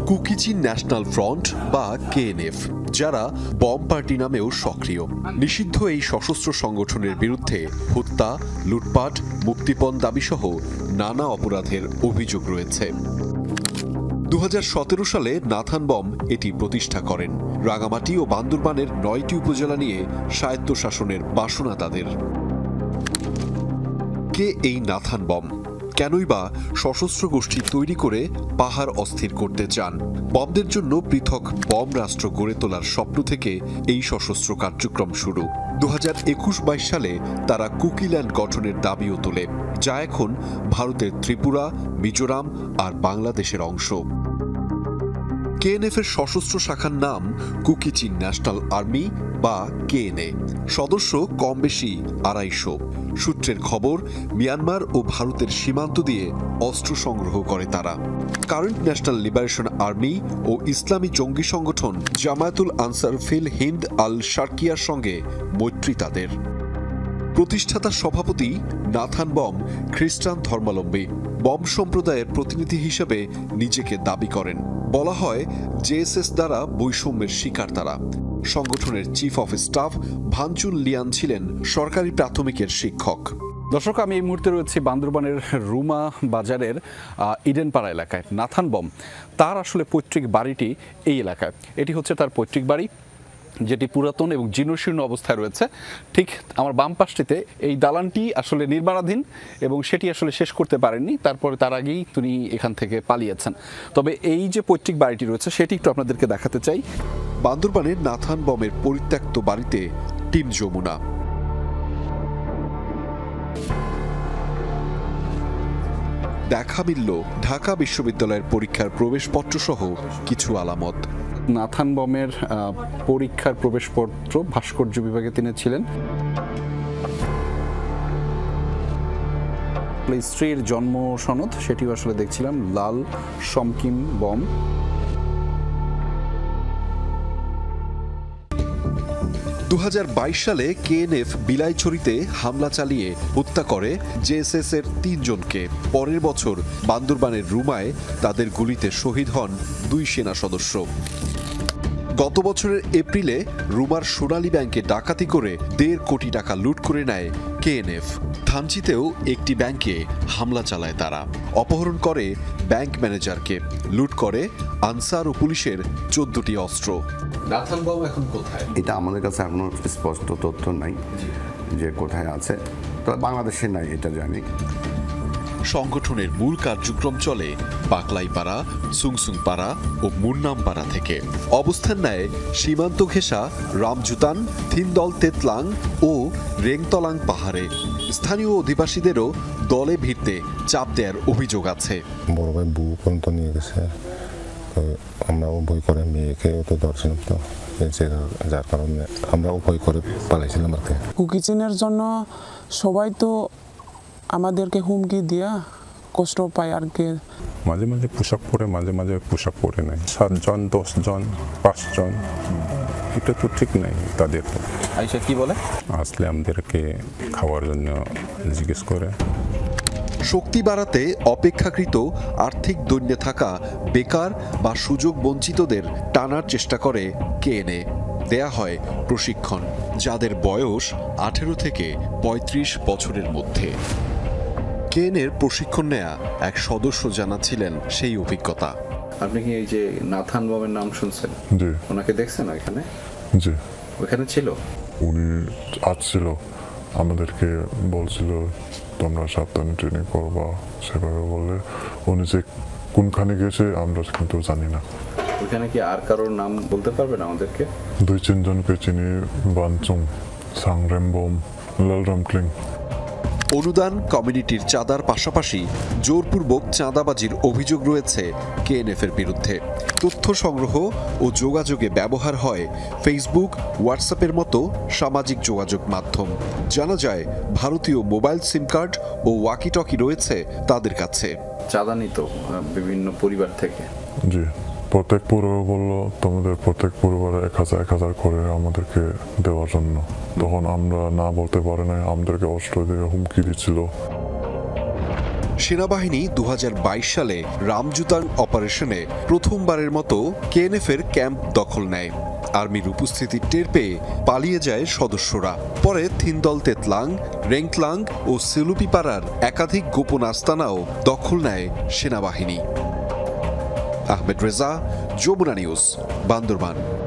Kuki-Chin national front বা KNF, যারা bomb party নামেও সক্রিয়। নিষিদ্ধ এই সশস্ত্র সংগঠনের বিরুদ্ধে হত্যা, লুটপাট, মুক্তিপণ দাবিসহ নানা অপরাধের অভিযোগ রয়েছে। 2017 সালে নাথান বম এটি প্রতিষ্ঠা করেন। রাঙামাটি ও বান্দরবানের 9টি উপজেলা নিয়ে স্বায়ত্তশাসনের বাসনা তাদের। কে এই নাথান বম? কেনই বা সশস্ত্র গোষ্ঠী তৈরি করে পাহাড় অস্থির করতে চান? বমদের জন্য পৃথক বম রাষ্ট্র গড়ে তোলার স্বপ্ন থেকে এই সশস্ত্র কার্যক্রম শুরু। 2021-22 সালে তারা কুকিল্যান্ড গঠনের দাবিও তোলে, যা এখন ভারতের ত্রিপুরা, মিজোরাম আর বাংলাদেশের অংশ। কেএনএফ এর সশস্ত্র শাখার নাম কুকিচিন ন্যাশনাল আর্মি বা কেএনএ। সদস্য কম বেশি 250। সূত্রের খবর, মিয়ানমার ও ভারতের সীমান্ত দিয়ে অস্ত্র সংগ্রহ করে তারা। কারেন্ট ন্যাশনাল লিবারেশন আর্মি ও ইসলামী জঙ্গি সংগঠন জামায়াতুল আনসার ফিল হিন্দ আল শারকিয়ার সঙ্গে মৈত্রী তাদের। প্রতিষ্ঠাতা সভাপতি নাথান বম খ্রিস্টান ধর্মাবলম্বী। বম সম্প্রদায়ের প্রতিনিধি হিসেবে নিজেকে দাবি করেন। বলা হয় জেএসএস দ্বারা বৈষম্যের শিকার তারা। সংগঠনের চিফ অফ স্টাফ ভাঞ্চুন লিয়ান ছিলেন সরকারি প্রাথমিকের শিক্ষক। দর্শক, আমি এই মুহূর্তে রয়েছি বান্দরবানের রুমা বাজারের ইডেনপাড়া এলাকায়। নাথান বম তার আসলে পৈতৃক বাড়িটি এই এলাকায়। এটি হচ্ছে তার পৈতৃক বাড়ি, যেটি পুরাতন এবং জীর্ণশীর্ণ অবস্থায় রয়েছে। ঠিক আমার বাম পাশটিতে এই দালানটি আসলে নির্মাণাধীন এবং সেটি আসলে শেষ করতে পারেননি। তারপরে তার আগেই তিনি এখান থেকে পালিয়েছেন। তবে এই যে পৈতৃক বাড়িটি রয়েছে সেটি একটু আপনাদেরকে দেখাতে চাই। বান্দরবানের নাথান বমের পরিত্যক্ত বাড়িতে টিম যমুনা। দেখা মিলল ঢাকা বিশ্ববিদ্যালয়ের পরীক্ষার প্রবেশপত্র সহ কিছু আলামত। নাথান বমের পরীক্ষার প্রবেশপত্র ভাস্কর্য বিভাগে তিনি ছিলেন। স্ত্রীর জন্ম সনদ, সেটিও আসলে দেখছিলাম, লাল সমকিম বম। সালে কেএনএফ বিলাইছড়িতে হামলা চালিয়ে হত্যা করে জেএসএস এর 3 জনকে। পরের বছর বান্দরবানের রুমায় তাদের গুলিতে শহীদ হন 2 সেনা সদস্য। গত বছরের এপ্রিলে রুমার সোনালী ব্যাংকে ডাকাতি করে 1.5 কোটি টাকা লুট করে নেয় কেএনএফ। থানচিতেও একটি ব্যাংকে হামলা চালায় তারা। অপহরণ করে ব্যাংক ম্যানেজারকে, লুট করে আনসার ও পুলিশের 14টি অস্ত্র। নাথান বম এখন কোথায়? এটা আমাদের কাছে এখনো স্পষ্ট তথ্য নাই যে কোথায় আছে, তবে বাংলাদেশে নাই এটা জানি। সংগঠনের মূল কার্যক্রম চলে বাকলাইপাড়া, সুংসুংপাড়া ও মুন্নামপাড়া থেকে। অবস্থান নেয় সীমান্ত ঘেঁষা রামজুতান, থিনদল তেতলাং ও রেংতলাং পাহাড়ে। স্থানীয় অধিবাসীদেরও দলে ভিড়তে চাপ দেওয়ার অভিযোগ আছে। বড় ভাই বউ পর্যন্ত নিয়ে গেছে, আমরা ভয় করে মেয়েকেও তো ধরছিলাম, তো যার কারণে আমরা ভয় করে পালাইছিলাম আর কি। কুকিচিনের জন্য সবাই তো আমাদেরকে হুমকি দিয়া কষ্ট পায় আর কি। মাঝে মাঝে পোশাক পরে, মাঝে মাঝে পোশাক পরে নাই। 7 জন, 10 জন, 5 জন, এটা তো ঠিক নাই তাদের। আইসা কি বলে? আসলে আমাদেরকে খাওয়ার জন্য জিজ্ঞেস করে। শক্তি বাড়াতে অপেক্ষাকৃত আর্থিক দৈন্যে থাকা বেকার বা সুযোগ বঞ্চিতদের টানার চেষ্টা করে কেএনএ। দেয়া হয় প্রশিক্ষণ, যাদের বয়স 18 থেকে 35 বছরের মধ্যে। কেএনএর প্রশিক্ষণ নেয়া এক সদস্য জানাচ্ছিলেন সেই অভিজ্ঞতা। আপনি কি এই যে নাথান বমের নাম শুনছেন? জি। ওনাকে দেখছেন ওইখানে? জি। ওইখানে ছিল? উনি আসছিল, আমাদেরকে বলছিল তোমরা সাবধানে ট্রেনিং করবা, সেভাবে বলে। উনি যে কোনখানে গেছে আমরা কিন্তু জানি না। ওইখানে কি আর কারোর নাম বলতে পারবেন আমাদেরকে? 2-3 জনকে চিনি, বানচুং, সাংরেমবম, লালরামক্লিং। অনুদান, কমিউনিটির চাঁদার পাশাপাশি জোরপূর্বক চাঁদাবাজির অভিযোগ রয়েছে কেএনএফ এর বিরুদ্ধে। তথ্য সংগ্রহ ও যোগাযোগে ব্যবহার হয় ফেসবুক, হোয়াটসঅ্যাপের মতো সামাজিক যোগাযোগ মাধ্যম। জানা যায় ভারতীয় মোবাইল সিম কার্ড ও ওয়াকি টকি রয়েছে তাদের কাছে। চাঁদা নিত বিভিন্ন পরিবার থেকে। জি, প্রত্যেক পরিবার বললো তোমাদের প্রত্যেক পরিবারে 1000 করে আমাদেরকে দেওয়ার জন্য। তখন আমরা না বলতে পারি না, আমাদেরকে অস্ত্র দিয়ে হুমকি দিচ্ছিল। সেনাবাহিনী ২০২২ সালে রামজুতাং অপারেশনে প্রথমবারের মতো কেএনএফ-এর ক্যাম্প দখল নেয়। আর্মির উপস্থিতি টের পেয়ে পালিয়ে যায় সদস্যরা। পরে থিনদল তেতলাং, রেংতলাং ও সিলুপিপাড়ার একাধিক গোপন আস্তানাও দখল নেয় সেনাবাহিনী। আহমেদ রেজা, যমুনা নিউজ, বান্দরবান।